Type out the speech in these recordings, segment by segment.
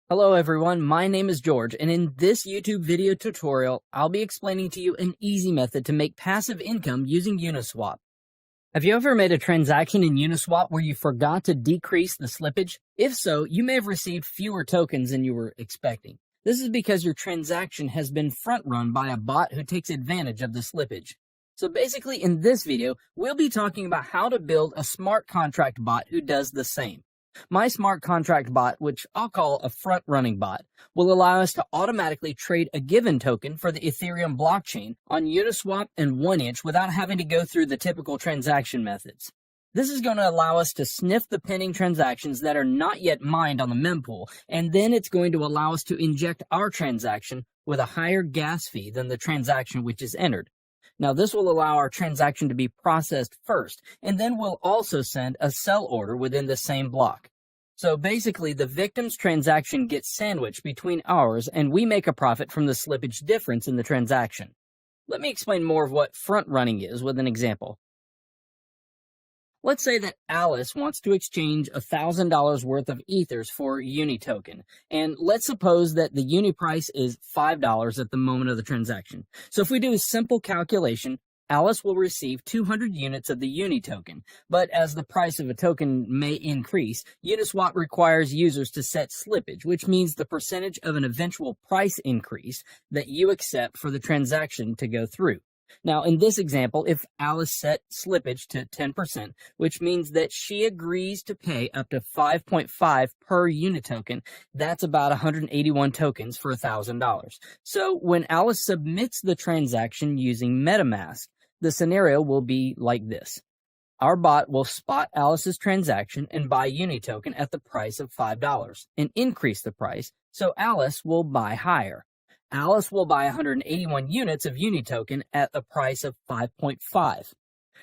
Hello everyone, my name is George, and in this YouTube video tutorial, I'll be explaining to you an easy method to make passive income using Uniswap. Have you ever made a transaction in Uniswap where you forgot to decrease the slippage? If so, you may have received fewer tokens than you were expecting. This is because your transaction has been front-run by a bot who takes advantage of the slippage. So basically, in this video, we'll be talking about how to build a smart contract bot who does the same. My smart contract bot, which I'll call a front-running bot, will allow us to automatically trade a given token for the Ethereum blockchain on Uniswap and 1inch without having to go through the typical transaction methods. This is going to allow us to sniff the pending transactions that are not yet mined on the mempool, and then it's going to allow us to inject our transaction with a higher gas fee than the transaction which is entered. Now, this will allow our transaction to be processed first, and then we'll also send a sell order within the same block. So basically, the victim's transaction gets sandwiched between ours, and we make a profit from the slippage difference in the transaction. Let me explain more of what front-running is with an example. Let's say that Alice wants to exchange $1,000 worth of ethers for Uni token, and let's suppose that the Uni price is $5 at the moment of the transaction. So if we do a simple calculation, Alice will receive 200 units of the Uni token, but as the price of a token may increase, Uniswap requires users to set slippage, which means the percentage of an eventual price increase that you accept for the transaction to go through. Now, in this example, if Alice set slippage to 10%, which means that she agrees to pay up to 5.5 per unit token, that's about 181 tokens for $1,000. So when Alice submits the transaction using MetaMask, the scenario will be like this. Our bot will spot Alice's transaction and buy Uni token at the price of $5 and increase the price, so Alice will buy higher. Alice will buy 181 units of Uni token at the price of 5.5.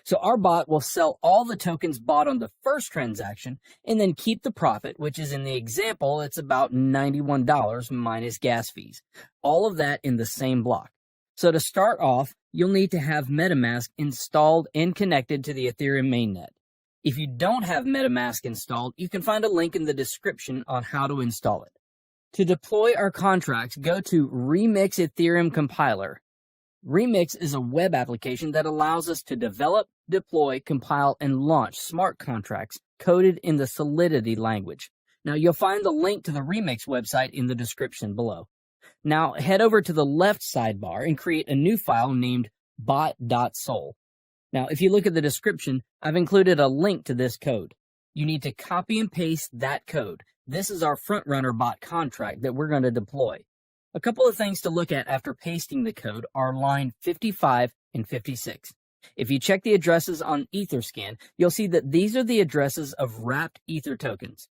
So our bot will sell all the tokens bought on the first transaction and then keep the profit, which is in the example, it's about $91 minus gas fees. All of that in the same block. So to start off, you'll need to have MetaMask installed and connected to the Ethereum mainnet. If you don't have MetaMask installed, you can find a link in the description on how to install it. To deploy our contracts, go to Remix Ethereum Compiler. Remix is a web application that allows us to develop, deploy, compile, and launch smart contracts coded in the Solidity language. Now, you'll find the link to the Remix website in the description below. Now, head over to the left sidebar and create a new file named bot.sol. Now, if you look at the description, I've included a link to this code. You need to copy and paste that code. This is our front-runner bot contract that we're going to deploy. A couple of things to look at after pasting the code are line 55 and 56. If you check the addresses on Etherscan, you'll see that these are the addresses of wrapped Ether tokens.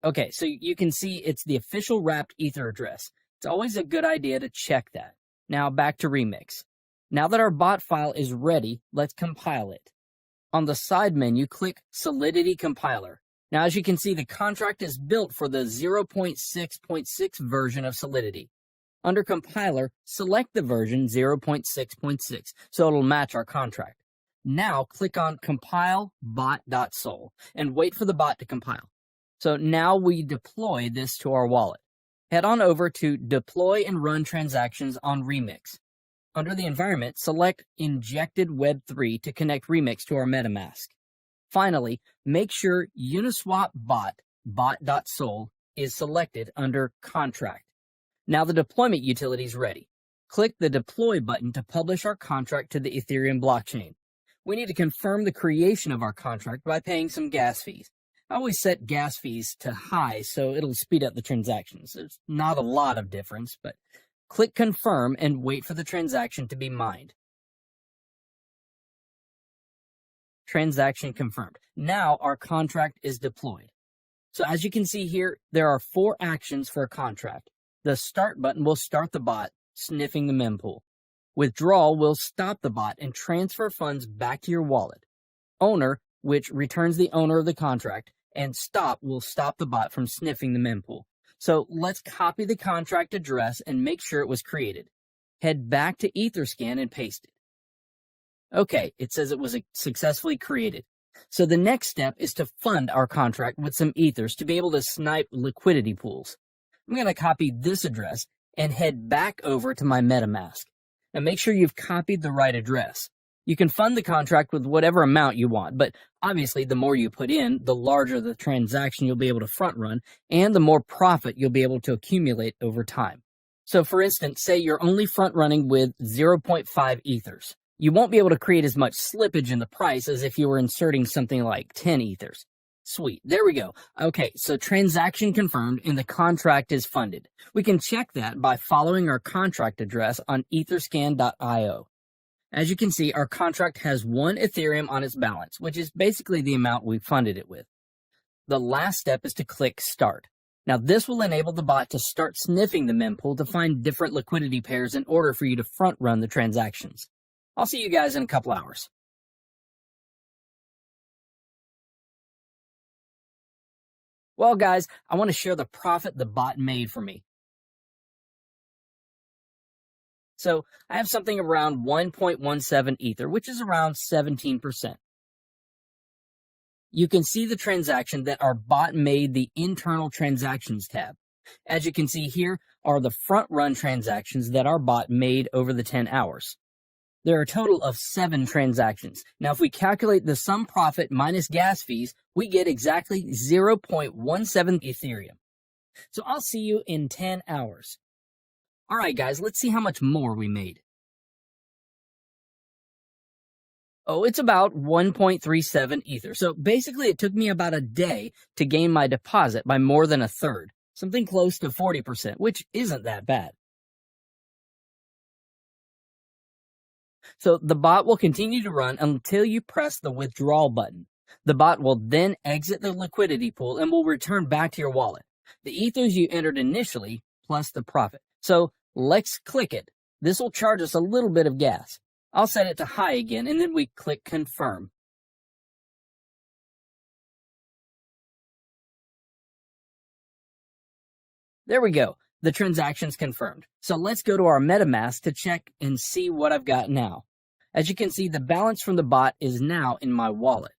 Okay, so you can see it's the official wrapped Ether address. It's always a good idea to check that. Now back to Remix. Now that our bot file is ready, let's compile it. On the side menu, click Solidity Compiler. Now, as you can see, the contract is built for the 0.6.6 version of Solidity. Under Compiler, select the version 0.6.6, so it'll match our contract. Now, click on Compile bot.sol and wait for the bot to compile. So now we deploy this to our wallet. Head on over to Deploy and Run Transactions on Remix. Under the environment, select Injected Web3 to connect Remix to our MetaMask. Finally, make sure Uniswap bot.sol is selected under Contract. Now the deployment utility is ready. Click the Deploy button to publish our contract to the Ethereum blockchain. We need to confirm the creation of our contract by paying some gas fees. I always set gas fees to high so it'll speed up the transactions. There's not a lot of difference, but click Confirm and wait for the transaction to be mined. Transaction confirmed. Now our contract is deployed. So as you can see here, there are 4 actions for a contract. The Start button will start the bot, sniffing the mempool. Withdrawal will stop the bot and transfer funds back to your wallet. Owner, which returns the owner of the contract, and Stop will stop the bot from sniffing the mempool. So let's copy the contract address and make sure it was created. Head back to Etherscan and paste it. Okay, it says it was successfully created. So the next step is to fund our contract with some ethers to be able to snipe liquidity pools. I'm going to copy this address and head back over to my MetaMask. Now make sure you've copied the right address. You can fund the contract with whatever amount you want, but obviously the more you put in, the larger the transaction you'll be able to front run, and the more profit you'll be able to accumulate over time. So for instance, say you're only front running with 0.5 ethers. You won't be able to create as much slippage in the price as if you were inserting something like 10 ethers. Sweet, there we go. Okay, so transaction confirmed and the contract is funded. We can check that by following our contract address on etherscan.io. As you can see, our contract has 1 Ethereum on its balance, which is basically the amount we funded it with. The last step is to click Start. Now this will enable the bot to start sniffing the mempool to find different liquidity pairs in order for you to front run the transactions. I'll see you guys in a couple hours. Well guys, I want to share the profit the bot made for me. So I have something around 1.17 Ether, which is around 17%. You can see the transaction that our bot made the internal transactions tab. As you can see here are the front run transactions that our bot made over the 10 hours. There are a total of 7 transactions. Now, if we calculate the sum profit minus gas fees, we get exactly 0.17 Ethereum. So I'll see you in 10 hours. All right, guys, let's see how much more we made. Oh, it's about 1.37 Ether. So basically, it took me about a day to gain my deposit by more than a third, something close to 40%, which isn't that bad. So the bot will continue to run until you press the withdrawal button. The bot will then exit the liquidity pool and will return back to your wallet. The ethers you entered initially plus the profit. So let's click it. This will charge us a little bit of gas. I'll set it to high again and then we click confirm. There we go. The transaction's confirmed. So let's go to our MetaMask to check and see what I've got now. As you can see, the balance from the bot is now in my wallet.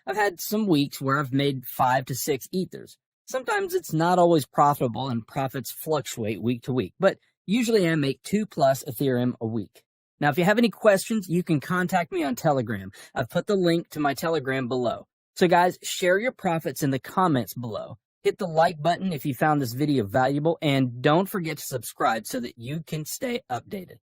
I've had some weeks where I've made 5 to 6 ethers. Sometimes it's not always profitable and profits fluctuate week to week, but usually I make 2+ Ethereum a week. Now, if you have any questions, you can contact me on Telegram. I've put the link to my Telegram below. So guys, share your profits in the comments below. Hit the like button if you found this video valuable, and don't forget to subscribe so that you can stay updated.